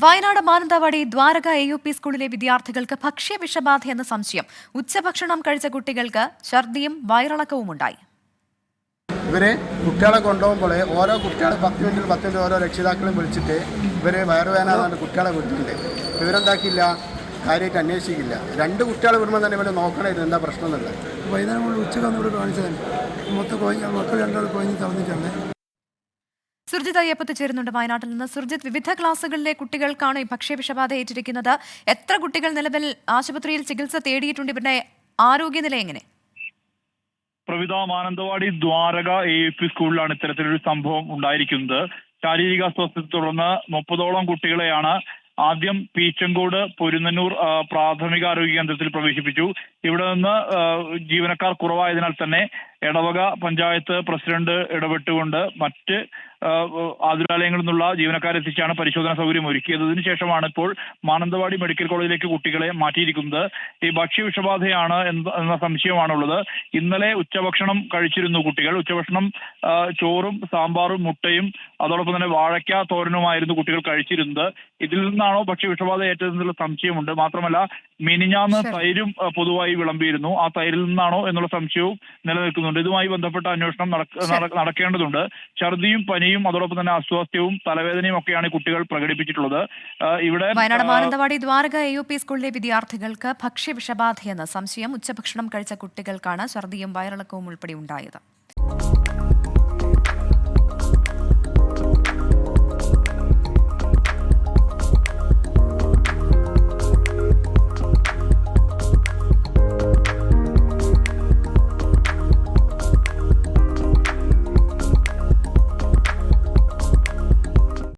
Wayanad Mananthavady Dwarka AUP സ്കൂളിലെ വിദ്യാർത്ഥികൾക്ക് ഭക്ഷ്യവിഷബാധയെന്ന സംശയം. ഉച്ചഭക്ഷണം കഴിച്ച കുട്ടികൾക്ക് ഛർദിയും വയറിളക്കവും ഉണ്ടായി. ഇവരെ കുട്ടികളെ കൊണ്ടുപോകുമ്പോൾ ഓരോ കുട്ടികൾ 10 മിനിറ്റ് ഓരോ രക്ഷിതാക്കളെ വിളിച്ചിട്ട് ഇവർ വയറുവേദന കുട്ടികളെ വിളിച്ചിട്ടുണ്ട്. ഇവരെന്താക്കില്ല, കാര്യമായിട്ട് അന്വേഷിക്കില്ല. 2 കുട്ടികളെ വിടുമ്പോൾ തന്നെ ഇവരെ നോക്കണമായിരുന്നു എന്താ പ്രശ്നം എന്നുള്ളത്. വൈകുന്നേരം കൊണ്ട് ഉച്ചക്ക് വന്നിവിടെ കാണിച്ചതന്നെ മക്കൾ 2 കൊഞ്ഞ് തളർന്നിട്ടുണ്ട്. സുർജിത് അയ്യപ്പത്ത് ചേരുന്നുണ്ട് വയനാട്ടിൽ നിന്ന്. സുർജിത്, വിവിധ ക്ലാസ്സുകളിലെ കുട്ടികൾക്കാണ് ഈ ഭക്ഷ്യവിഷബാധ ഏറ്റിരിക്കുന്നത്. എത്ര കുട്ടികൾ നിലവിൽ ആശുപത്രിയിൽ ചികിത്സ തേടിയിട്ടുണ്ട്? ഇവരുടെ ആരോഗ്യനില എങ്ങനെ? പ്രവിധ, മാനന്തവാടി ദ്വാരക AUP സ്കൂളിലാണ് ഇത്തരത്തിലൊരു സംഭവം ഉണ്ടായിരിക്കുന്നത്. ശാരീരിക അസ്വസ്ഥതയെ തുടർന്ന് 30ഓളം കുട്ടികളെയാണ് ആദ്യം പീച്ചങ്കോട് പൊരുന്നന്നൂർ പ്രാഥമികാരോഗ്യ കേന്ദ്രത്തിൽ പ്രവേശിപ്പിച്ചു. ഇവിടെ നിന്ന് ജീവനക്കാർ കുറവായതിനാൽ തന്നെ എടവക പഞ്ചായത്ത് പ്രസിഡന്റ് ഇടപെട്ടുകൊണ്ട് മറ്റ് ആതുരാലയങ്ങളിൽ നിന്നുള്ള ജീവനക്കാരെ എത്തിച്ചാണ് പരിശോധന സൗകര്യം ഒരുക്കിയത്. ഇതിനുശേഷമാണ് ഇപ്പോൾ മാനന്തവാടി മെഡിക്കൽ കോളേജിലേക്ക് കുട്ടികളെ മാറ്റിയിരിക്കുന്നത്. ഈ ഭക്ഷ്യവിഷബാധയാണ് എന്ന സംശയമാണുള്ളത്. ഇന്നലെ ഉച്ചഭക്ഷണം കഴിച്ചിരുന്നു കുട്ടികൾ. ഉച്ചഭക്ഷണം ചോറും സാമ്പാറും മുട്ടയും അതോടൊപ്പം തന്നെ വാഴയ്ക്ക തോരനുമായിരുന്നു കുട്ടികൾ കഴിച്ചിരുന്നത്. ഇതിൽ നിന്നാണോ ഭക്ഷ്യവിഷബാധ ഏറ്റതെന്നുള്ള സംശയമുണ്ട്. മാത്രമല്ല, മിനിഞ്ഞാന്ന് തൈരും പൊതുവായി വിളമ്പിയിരുന്നു. ആ തൈരിൽ നിന്നാണോ എന്നുള്ള സംശയവും നിലനിൽക്കുന്നുണ്ട്. ഇതുമായി ബന്ധപ്പെട്ട അന്വേഷണം നടക്കേണ്ടതുണ്ട്. ഛർദിയും പനിയും അതോടൊപ്പം തന്നെ അസ്വാസ്ഥ്യവും തലവേദനയും ഒക്കെയാണ് കുട്ടികൾ പ്രകടിപ്പിച്ചിട്ടുള്ളത്. ഇവിടെ വയനാട് മാനന്തവാടി ദ്വാരക AUP സ്കൂളിലെ വിദ്യാർത്ഥികൾക്ക് ഭക്ഷ്യവിഷബാധയെന്ന സംശയം. ഉച്ചഭക്ഷണം കഴിച്ച കുട്ടികൾക്കാണ് ഛർദിയും വയറിളക്കവും ഉൾപ്പെടെ ഉണ്ടായത്.